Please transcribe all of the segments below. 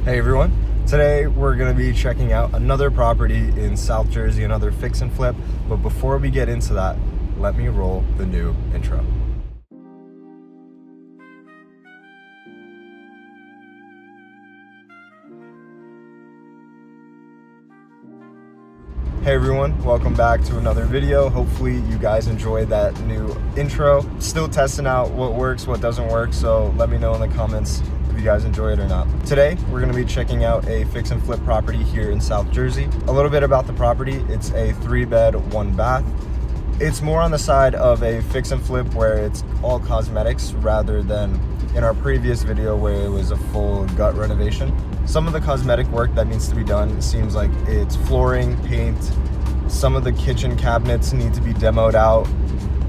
Hey everyone, today we're going to be checking out another property in South Jersey, another fix and flip, but before we get into that, let me roll the new intro. Hey everyone, welcome back to another video. Hopefully you guys enjoyed that new intro. Still testing out what works, what doesn't work, so let me know in the comments if you guys enjoy it or not. Today, we're gonna be checking out a fix and flip property here in South Jersey. A little bit about the property, it's a 3-bed, 1-bath. It's more on the side of a fix and flip where it's all cosmetics rather than in our previous video where it was a full gut renovation. Some of the cosmetic work that needs to be done seems like it's flooring, paint, some of the kitchen cabinets need to be demoed out,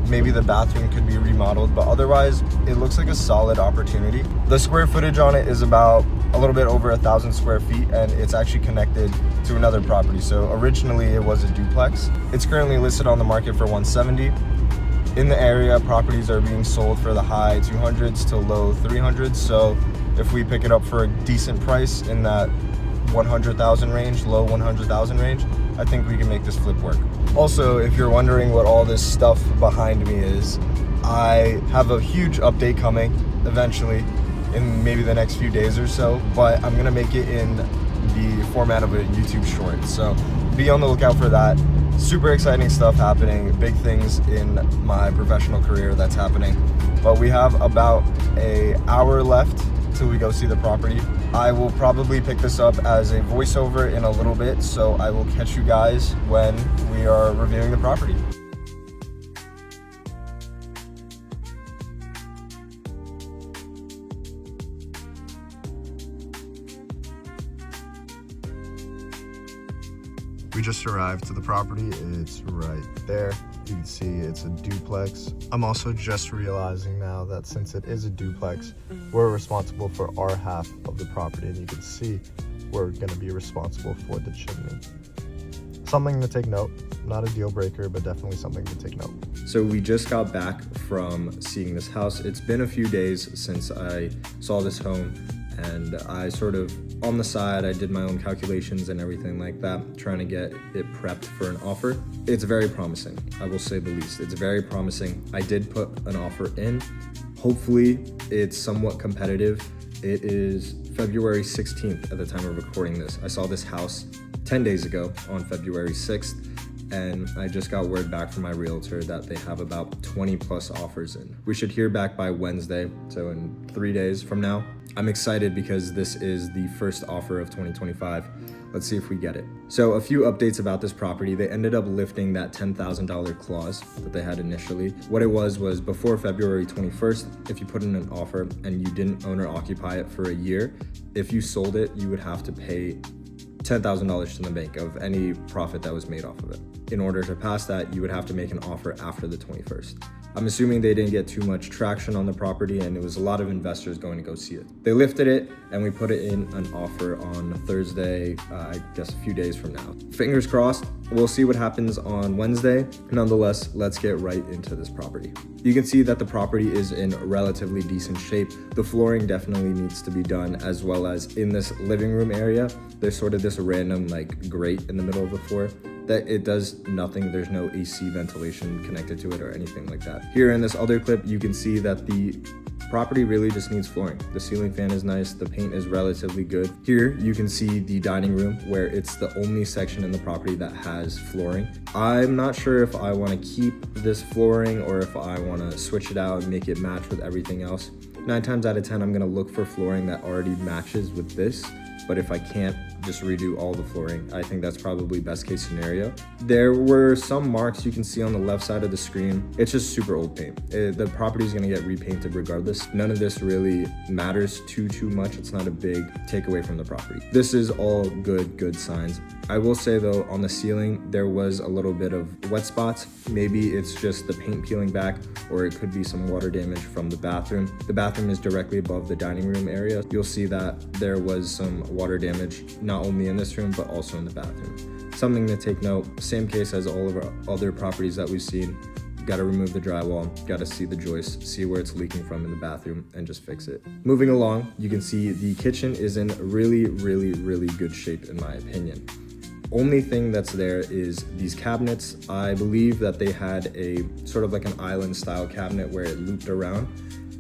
maybe the bathroom could be remodeled, but otherwise it looks like a solid opportunity. The square footage on it is about a little bit over 1,000 square feet, and it's actually connected to another property. So originally it was a duplex. It's currently listed on the market for $170. In the area, properties are being sold for the high 200s to low 300s. So if we pick it up for a decent price in that 100,000 range, low 100,000 range, I think we can make this flip work. Also, if you're wondering what all this stuff behind me is, I have a huge update coming eventually in maybe the next few days or so, but I'm gonna make it in the format of a YouTube short. So be on the lookout for that. Super exciting stuff happening, big things in my professional career that's happening. But we have about an hour left till we go see the property. I will probably pick this up as a voiceover in a little bit, so I will catch you guys when we are reviewing the property. We just arrived to the property. It's right there. You can see it's a duplex. I'm also just realizing now that since it is a duplex, we're responsible for our half of the property, and you can see we're gonna be responsible for the chimney. Something to take note. Not a deal breaker, but definitely something to take note. So we just got back from seeing this house. It's been a few days since I saw this home, and I sort of, on the side, I did my own calculations and everything like that, trying to get it prepped for an offer. It's very promising, I will say the least. It's very promising. I did put an offer in. Hopefully, it's somewhat competitive. It is February 16th at the time of recording this. I saw this house 10 days ago on February 6th, and I just got word back from my realtor that they have about 20 plus offers in. We should hear back by Wednesday, so in 3 days from now. I'm excited because this is the first offer of 2025. Let's see if we get it. So a few updates about this property. They ended up lifting that $10,000 clause that they had initially. What it was before February 21st, if you put in an offer and you didn't own or occupy it for a year, if you sold it, you would have to pay $10,000 to the bank of any profit that was made off of it. In order to pass that, you would have to make an offer after the 21st. I'm assuming they didn't get too much traction on the property, and it was a lot of investors going to go see it. They lifted it, and we put it in an offer on Thursday, I guess a few days from now. Fingers crossed, we'll see what happens on Wednesday. Nonetheless, let's get right into this property. You can see that the property is in relatively decent shape. The flooring definitely needs to be done, as well as in this living room area, there's sort of this random grate in the middle of the floor that it does nothing. There's no AC ventilation connected to it or anything like that. Here in this other clip, you can see that the property really just needs flooring. The ceiling fan is nice, the paint is relatively good. Here you can see the dining room where it's the only section in the property that has flooring. I'm not sure if I want to keep this flooring or if I want to switch it out and make it match with everything else. 9 times out of 10, I'm going to look for flooring that already matches with this. But if I can't just redo all the flooring, I think that's probably best case scenario. There were some marks you can see on the left side of the screen. It's just super old paint. The property is gonna get repainted regardless. None of this really matters too much. It's not a big takeaway from the property. This is all good signs. I will say though, on the ceiling, there was a little bit of wet spots. Maybe it's just the paint peeling back, or it could be some water damage from the bathroom. The bathroom is directly above the dining room area. You'll see that there was some water damage, not only in this room, but also in the bathroom. Something to take note, same case as all of our other properties that we've seen. gotta remove the drywall, gotta see the joist, see where it's leaking from in the bathroom, and just fix it. Moving along, you can see the kitchen is in really good shape in my opinion. Only thing that's there is these cabinets. I believe that they had a sort of like an island style cabinet where it looped around,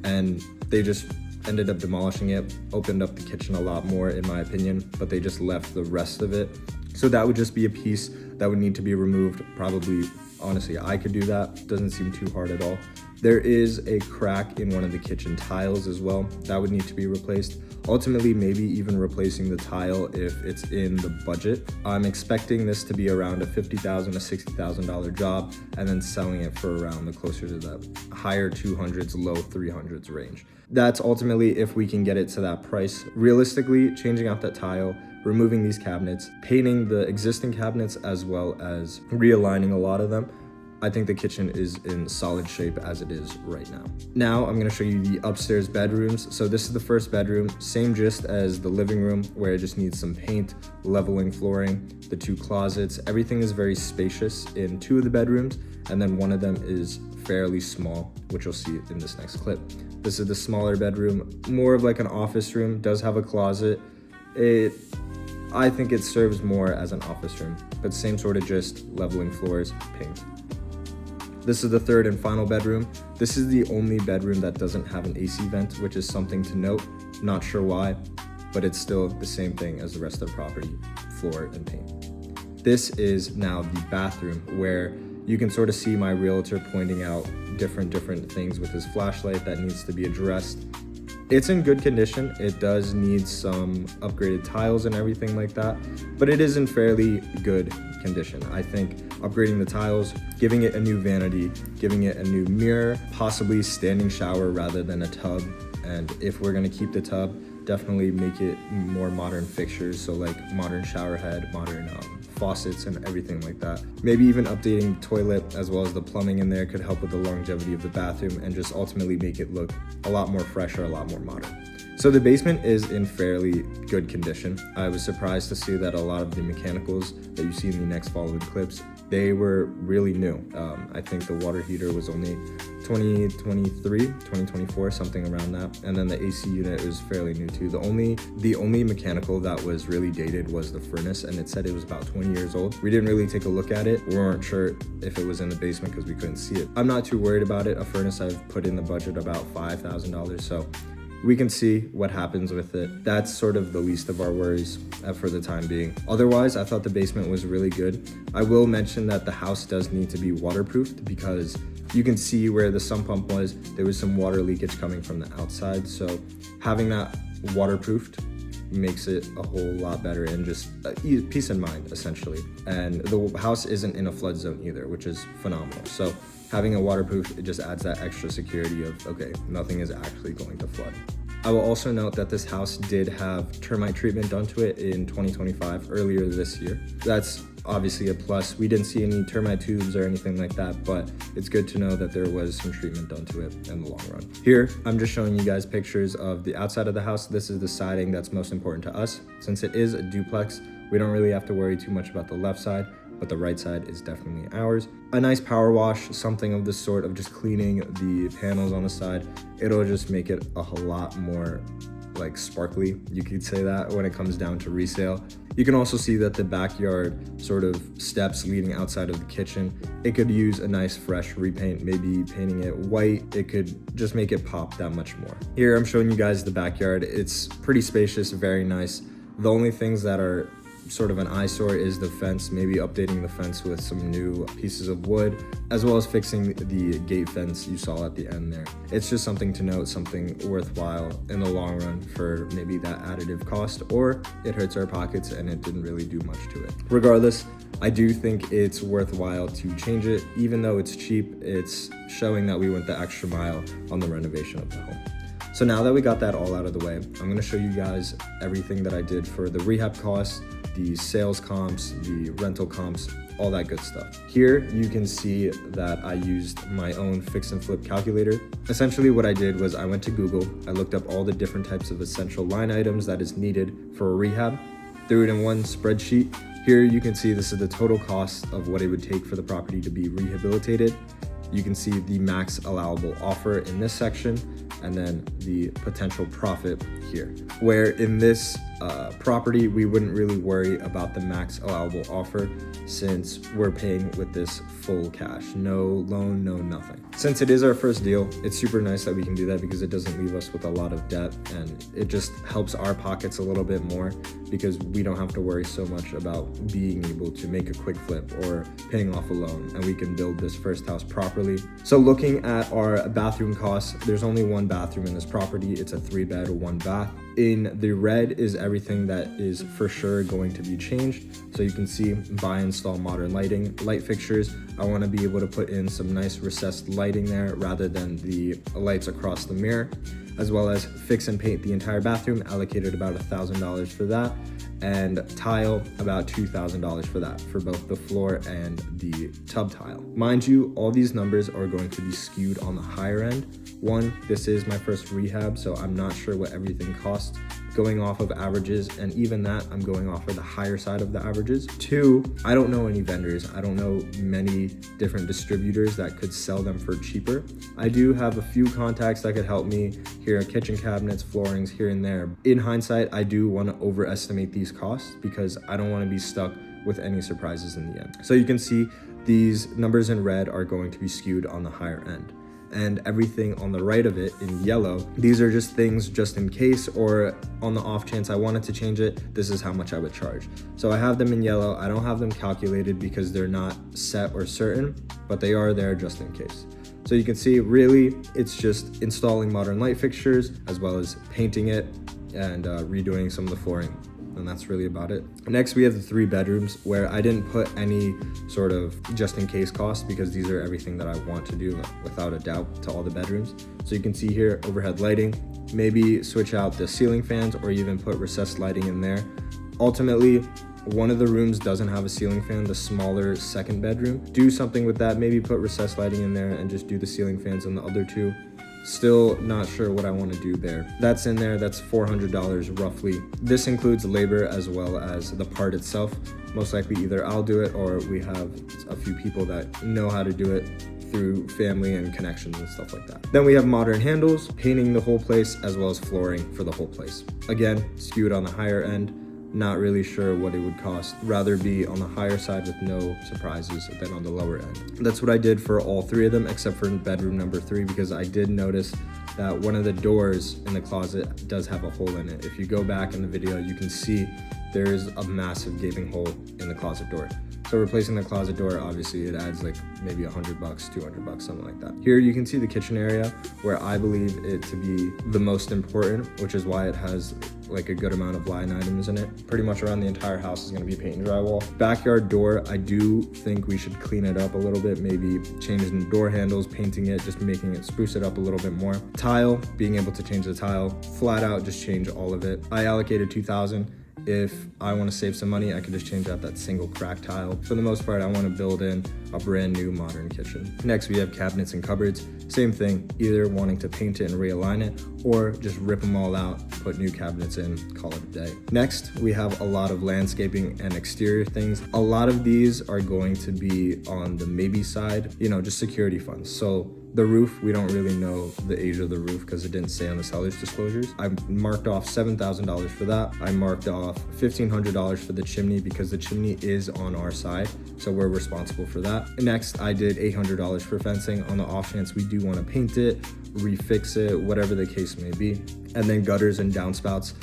and they just ended up demolishing it, opened up the kitchen a lot more in my opinion, but they just left the rest of it. So that would just be a piece that would need to be removed. Probably, honestly, I could do that. Doesn't seem too hard at all. There is a crack in one of the kitchen tiles as well. That would need to be replaced. Ultimately, maybe even replacing the tile if it's in the budget. I'm expecting this to be around a $50,000 to $60,000 job, and then selling it for around the closer to the higher 200s, low 300s range. That's ultimately if we can get it to that price. Realistically, changing out that tile, removing these cabinets, painting the existing cabinets, as well as realigning a lot of them, I think the kitchen is in solid shape as it is right now. Now I'm gonna show you the upstairs bedrooms. So this is the first bedroom, same gist as the living room, where it just needs some paint, leveling flooring, the 2 closets. Everything is very spacious in 2 of the bedrooms, and then one of them is fairly small, which you'll see in this next clip. This is the smaller bedroom, more of like an office room, does have a closet. I think it serves more as an office room, but same sort of gist, leveling floors, paint. This is the third and final bedroom. This is the only bedroom that doesn't have an AC vent, which is something to note. Not sure why, but it's still the same thing as the rest of the property, floor and paint. This is now the bathroom, where you can sort of see my realtor pointing out different things with his flashlight that needs to be addressed. It's in good condition. It does need some upgraded tiles and everything like that, but it is in fairly good condition. I think upgrading the tiles, giving it a new vanity, giving it a new mirror, possibly standing shower rather than a tub. And if we're gonna keep the tub, definitely make it more modern fixtures. So like modern shower head, modern faucets and everything like that. Maybe even updating the toilet as well as the plumbing in there could help with the longevity of the bathroom and just ultimately make it look a lot more fresher, a lot more modern. So the basement is in fairly good condition. I was surprised to see that a lot of the mechanicals that you see in the next following clips, they were really new. I think the water heater was only 2023, 2024, something around that. And then the AC unit is fairly new too. The only mechanical that was really dated was the furnace, and it said it was about 20 years old. We didn't really take a look at it. We weren't sure if it was in the basement because we couldn't see it. I'm not too worried about it. A furnace I've put in the budget about $5,000, so we can see what happens with it. That's sort of the least of our worries for the time being. Otherwise, I thought the basement was really good. I will mention that the house does need to be waterproofed because you can see where the sump pump was. There was some water leakage coming from the outside. So having that waterproofed makes it a whole lot better and just peace of mind, essentially. And the house isn't in a flood zone either, which is phenomenal. So having a waterproof, it just adds that extra security of, okay, nothing is actually going to flood. I will also note that this house did have termite treatment done to it in 2025, earlier this year. That's obviously a plus. We didn't see any termite tubes or anything like that, but it's good to know that there was some treatment done to it in the long run. Here, I'm just showing you guys pictures of the outside of the house. This is the siding that's most important to us. Since it is a duplex, we don't really have to worry too much about the left side, but the right side is definitely ours. A nice power wash, something of the sort of just cleaning the panels on the side. It'll just make it a whole lot more like sparkly, you could say that, when it comes down to resale. You can also see that the backyard sort of steps leading outside of the kitchen, it could use a nice fresh repaint, maybe painting it white. It could just make it pop that much more. Here I'm showing you guys the backyard. It's pretty spacious, very nice. The only things that are sort of an eyesore is the fence, maybe updating the fence with some new pieces of wood, as well as fixing the gate fence you saw at the end there. It's just something to note, something worthwhile in the long run for maybe that additive cost, or it hurts our pockets and it didn't really do much to it. Regardless, I do think it's worthwhile to change it. Even though it's cheap, it's showing that we went the extra mile on the renovation of the home. So now that we got that all out of the way, I'm gonna show you guys everything that I did for the rehab costs, the sales comps, the rental comps, all that good stuff. Here you can see that I used my own fix and flip calculator. Essentially what I did was I went to Google, I looked up all the different types of essential line items that is needed for a rehab, threw it in one spreadsheet. Here you can see this is the total cost of what it would take for the property to be rehabilitated. you can see the max allowable offer in this section, and then the potential profit here. Where in this property, we wouldn't really worry about the max allowable offer since we're paying with this full cash, no loan, no nothing. Since it is our first deal, it's super nice that we can do that because it doesn't leave us with a lot of debt, and it just helps our pockets a little bit more because we don't have to worry so much about being able to make a quick flip or paying off a loan, and we can build this first house properly. So looking at our bathroom costs, there's only one bathroom in this property. It's a 3-bed, 1-bath. In the red is everything that is for sure going to be changed. So you can see buy, install modern lighting, light fixtures. I want to be able to put in some nice recessed lighting there rather than the lights across the mirror, as well as fix and paint the entire bathroom, allocated about $1,000 for that, and tile about $2,000 for that, for both the floor and the tub tile. Mind you, all these numbers are going to be skewed on the higher end. One, this is my first rehab, so I'm not sure what everything costs. Going off of averages, and even that, I'm going off of the higher side of the averages. Two, I don't know any vendors. I don't know many different distributors that could sell them for cheaper. I do have a few contacts that could help me. Here are kitchen cabinets, floorings here and there. In hindsight, I do want to overestimate these costs because I don't want to be stuck with any surprises in the end. So you can see these numbers in red are going to be skewed on the higher end. And everything on the right of it in yellow, these are just things just in case, or on the off chance I wanted to change it, this is how much I would charge. So I have them in yellow. I don't have them calculated because they're not set or certain, but they are there just in case. So you can see really it's just installing modern light fixtures as well as painting it and redoing some of the flooring. And that's really about it. Next, we have the 3 bedrooms where I didn't put any sort of just in case costs because these are everything that I want to do without a doubt to all the bedrooms. So you can see here, overhead lighting, maybe switch out the ceiling fans or even put recessed lighting in there. Ultimately, one of the rooms doesn't have a ceiling fan, the smaller second bedroom. Do something with that, maybe put recessed lighting in there and just do the ceiling fans in the other 2. Still not sure what I want to do there. That's in there, that's $400 roughly. This includes labor as well as the part itself. Most likely either I'll do it or we have a few people that know how to do it through family and connections and stuff like that. Then we have modern handles, painting the whole place as well as flooring for the whole place. Again, skewed on the higher end. Not really sure what it would cost. Rather be on the higher side with no surprises than on the lower end. That's what I did for all 3 of them except for bedroom number 3 because I did notice that one of the doors in the closet does have a hole in it. If you go back in the video, you can see there is a massive gaping hole in the closet door. So replacing the closet door, obviously it adds like maybe $100, $200, something like that. Here you can see the kitchen area where I believe it to be the most important, which is why it has like a good amount of line items in it. Pretty much around the entire house is going to be paint and drywall. Backyard door, I do think we should clean it up a little bit, maybe changing the door handles, painting it, just making it, spruce it up a little bit more. Tile, being able to change the tile, flat out just change all of it. I allocated $2,000. If I want to save some money, I could just change out that single crack tile. For the most part, I want to build in a brand new modern kitchen. Next, we have cabinets and cupboards. Same thing, either wanting to paint it and realign it or just rip them all out, put new cabinets in, call it a day. Next, we have a lot of landscaping and exterior things. A lot of these are going to be on the maybe side, just security funds. So the roof, we don't really know the age of the roof because it didn't say on the seller's disclosures. I marked off $7,000 for that. I marked off $1,500 for the chimney because the chimney is on our side, so we're responsible for that. Next, I did $800 for fencing on the off chance we do want to paint it, refix it, whatever the case may be. And then gutters and downspouts,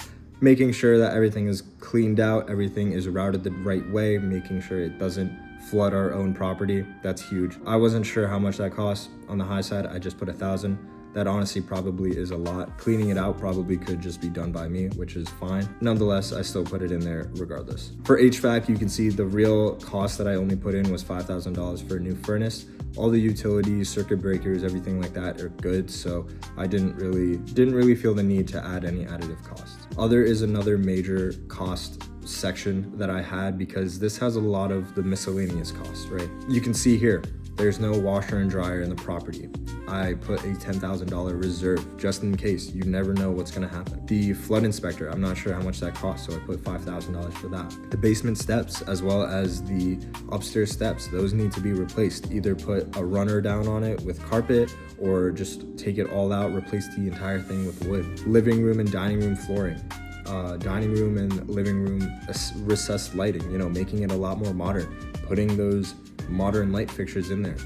making sure that everything is cleaned out, everything is routed the right way, making sure it doesn't flood our own property. That's huge. I wasn't sure how much that costs. On the high side, I just put $1,000. That honestly probably is a lot. Cleaning it out probably could just be done by me, which is fine. Nonetheless, I still put it in there regardless. For HVAC, you can see the real cost that I only put in was $5,000 for a new furnace. All the utilities, circuit breakers, everything like that are good, so I didn't really feel the need to add any additive costs. Other is another major cost section that I had because this has a lot of the miscellaneous costs, right? You can see here, There's no washer and dryer in the property. I put a $10,000 reserve just in case. You never know what's gonna happen. The flood inspector, I'm not sure how much that costs, so I put $5,000 for that. The basement steps, as well as the upstairs steps, those need to be replaced. Either put a runner down on it with carpet, or just take it all out, replace the entire thing with wood. Living room and dining room flooring. Dining room and living room recessed lighting, making it a lot more modern, putting those modern light fixtures in there.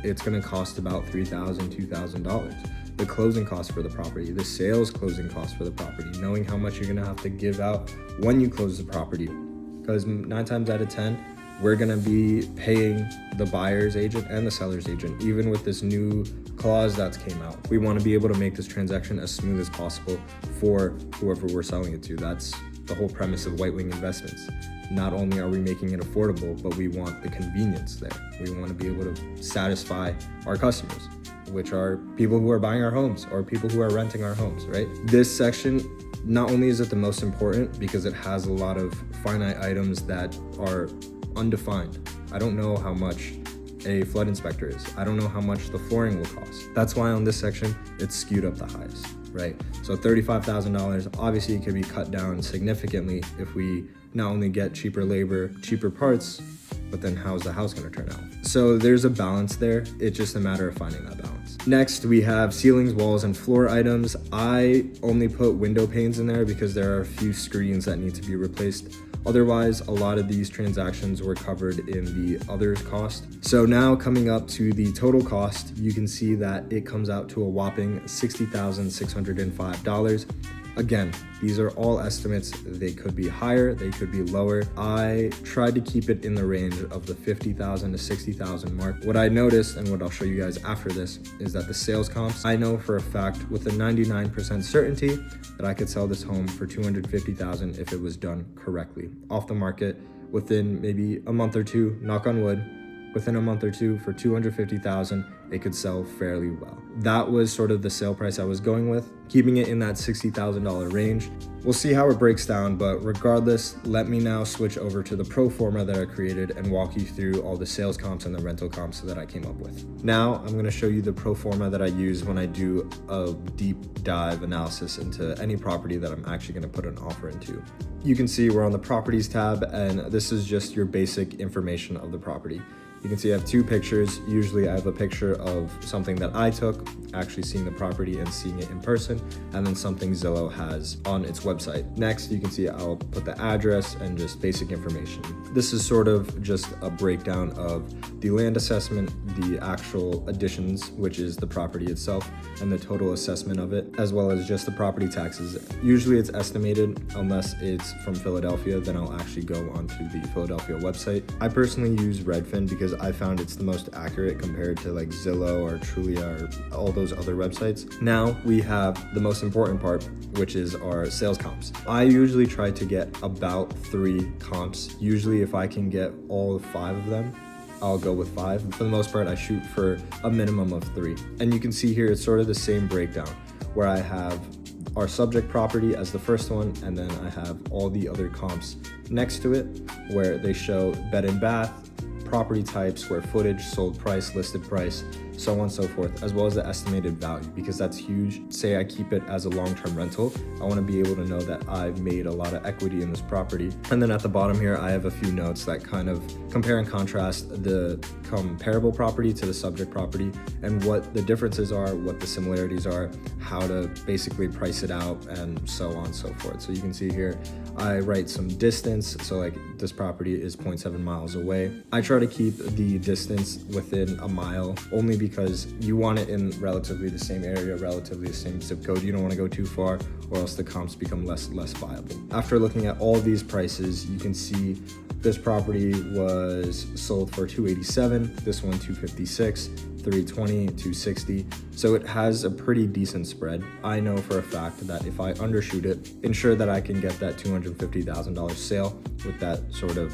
It's going to cost about $3,000, $2,000. The closing costs for the property, the sales closing costs for the property, knowing how much you're going to have to give out when you close the property, because 9 times out of 10 we're going to be paying the buyer's agent and the seller's agent. Even with this new clause that's came out, we want to be able to make this transaction as smooth as possible for whoever we're selling it to. That's the whole premise of White Wing Investments. Not only are we making it affordable, but we want the convenience there. We want to be able to satisfy our customers, which are people who are buying our homes or people who are renting our homes, right? This section, not only is it the most important because it has a lot of finite items that are undefined. I don't know how much a flood inspector is. I don't know how much the flooring will cost. That's why on this section, it's skewed up the highest, right? So $35,000, obviously it could be cut down significantly if we not only get cheaper labor, cheaper parts, but then how's the house gonna turn out? So there's a balance there. It's just a matter of finding that balance. Next, we have ceilings, walls, and floor items. I only put window panes in there because there are a few screens that need to be replaced. Otherwise, a lot of these transactions were covered in the others cost. So now coming up to the total cost, you can see that it comes out to a whopping $60,605. Again, these are all estimates. They could be higher, they could be lower. I tried to keep it in the range of the $50,000 to $60,000 mark. What I noticed, and what I'll show you guys after this, is that the sales comps, I know for a fact with a 99% certainty that I could sell this home for $250,000 if it was done correctly. Off the market within maybe a month or two, knock on wood, within a month or two for $250,000, it could sell fairly well. That was sort of the sale price I was going with, keeping it in that $60,000 range. We'll see how it breaks down, but regardless, let me now switch over to the pro forma that I created and walk you through all the sales comps and the rental comps that I came up with. Now, I'm gonna show you the pro forma that I use when I do a deep dive analysis into any property that I'm actually gonna put an offer into. You can see we're on the properties tab, and this is just your basic information of the property. You can see I have 2 pictures. Usually I have a picture of something that I took, actually seeing the property and seeing it in person, and then something Zillow has on its website. Next, you can see I'll put the address and just basic information. This is sort of just a breakdown of the land assessment, the actual additions, which is the property itself, and the total assessment of it, as well as just the property taxes. Usually it's estimated, unless it's from Philadelphia, then I'll actually go onto the Philadelphia website. I personally use Redfin because I found it's the most accurate compared to like Zillow or Trulia or all those other websites. Now we have the most important part, which is our sales comps. I usually try to get about 3 comps. Usually if I can get all 5 of them, I'll go with 5. For the most part, I shoot for a minimum of 3. And you can see here, it's sort of the same breakdown where I have our subject property as the first one, and then I have all the other comps next to it where they show bed and bath, property type, square footage, sold price, listed price, so on and so forth, as well as the estimated value, because that's huge. Say I keep it as a long-term rental, I want to be able to know that I've made a lot of equity in this property. And then at the bottom here, I have a few notes that kind of compare and contrast the comparable property to the subject property and what the differences are, what the similarities are, how to basically price it out, and so on and so forth. So you can see here, I write some distance. So like this property is 0.7 miles away. I try to keep the distance within a mile only because you want it in relatively the same area, relatively the same zip code. You don't want to go too far or else the comps become less viable. After looking at all these prices, you can see this property was sold for $287, this one $256, $320, $260. So it has a pretty decent spread. I know for a fact that if I undershoot it, ensure that I can get that $250,000 sale with that sort of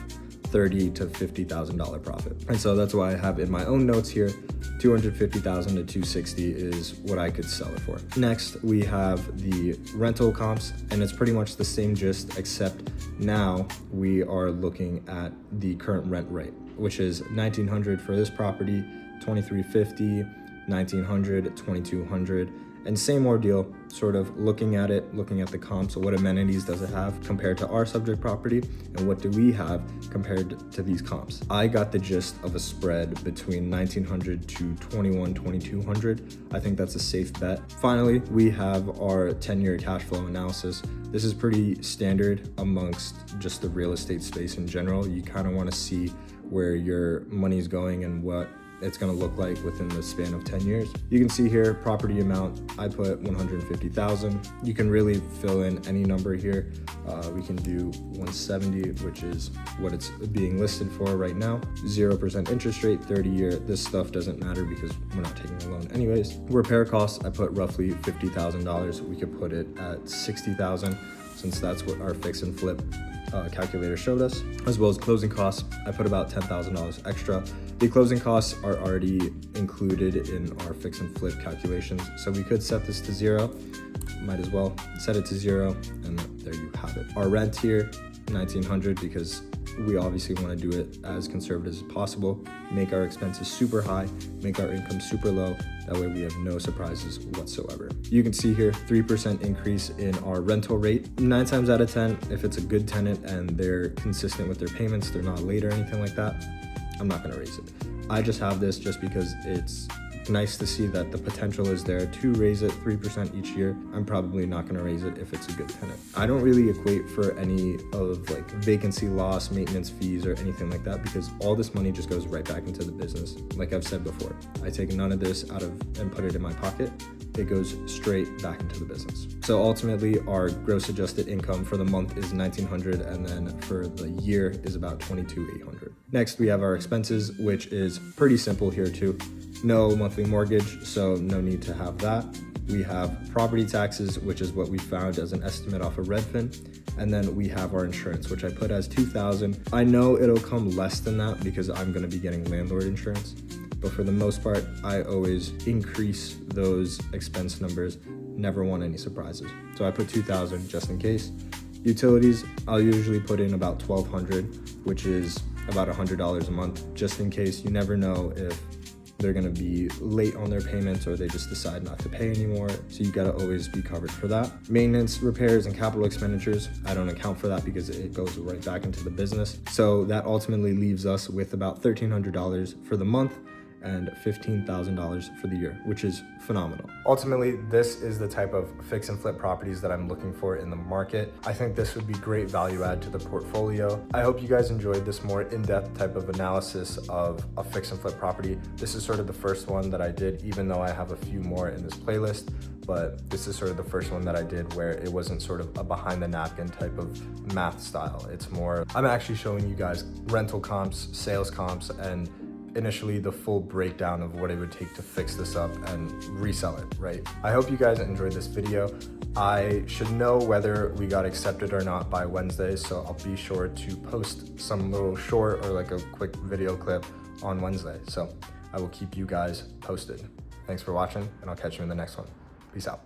$30,000 to $50,000 profit. And so that's why I have in my own notes here, $250,000 to $260 is what I could sell it for. Next, we have the rental comps, and it's pretty much the same gist, except now we are looking at the current rent rate, which is $1,900 for this property, 2350, 1900, 2200, and same ordeal, sort of looking at it, looking at the comps. So what amenities does it have compared to our subject property, and what do we have compared to these comps? I got the gist of a spread between 1900 to 2200. I think that's a safe bet. Finally, we have our 10-year cash flow analysis. This is pretty standard amongst just the real estate space in general. You kind of want to see where your money is going and what it's going to look like within the span of 10 years. You can see here, property amount, I put 150,000. You can really fill in any number here. We can do 170, which is what it's being listed for right now. 0% interest rate, 30-year. This stuff doesn't matter because we're not taking a loan anyways. Repair costs, I put roughly $50,000. We could put it at 60,000 since that's what our fix and flip calculator showed us, as well as closing costs. I put about $10,000 extra. The closing costs are already included in our fix and flip calculations, so we could set this to 0. Might as well set it to 0, and there you have it. Our rent here, 1900, because we obviously want to do it as conservative as possible, make our expenses super high, make our income super low. That way we have no surprises whatsoever. You can see here, 3% increase in our rental rate. 9 times out of 10, if it's a good tenant and they're consistent with their payments, they're not late or anything like that, I'm not gonna raise it. I just have this just because it's nice to see that the potential is there to raise it 3% each year. I'm probably not going to raise it if it's a good tenant. I don't really equate for any of like vacancy loss, maintenance fees, or anything like that, because all this money just goes right back into the business. Like I've said before, I take none of this out of and put it in my pocket. It goes straight back into the business. So ultimately our gross adjusted income for the month is 1900, and then for the year is about 22,800. Next, we have our expenses, which is pretty simple here too. No monthly mortgage, so no need to have that. We have property taxes, which is what we found as an estimate off of Redfin. And then we have our insurance, which I put as 2,000. I know it'll come less than that because I'm gonna be getting landlord insurance. But for the most part, I always increase those expense numbers, never want any surprises. So I put 2,000 just in case. Utilities, I'll usually put in about 1,200, which is about $100 a month, just in case. You never know if they're gonna be late on their payments or they just decide not to pay anymore. So you gotta always be covered for that. Maintenance, repairs, and capital expenditures, I don't account for that because it goes right back into the business. So that ultimately leaves us with about $1,300 for the month and $15,000 for the year, which is phenomenal. Ultimately, this is the type of fix and flip properties that I'm looking for in the market. I think this would be great value add to the portfolio. I hope you guys enjoyed this more in-depth type of analysis of a fix and flip property. This is sort of the first one that I did, even though I have a few more in this playlist, but this is sort of the first one that I did where it wasn't sort of a behind the napkin type of math style. It's more, I'm actually showing you guys rental comps, sales comps, and initially the full breakdown of what it would take to fix this up and resell it, right? I hope you guys enjoyed this video. I should know whether we got accepted or not by Wednesday, so I'll be sure to post some little short or like a quick video clip on Wednesday. So I will keep you guys posted. Thanks for watching, and I'll catch you in the next one. Peace out.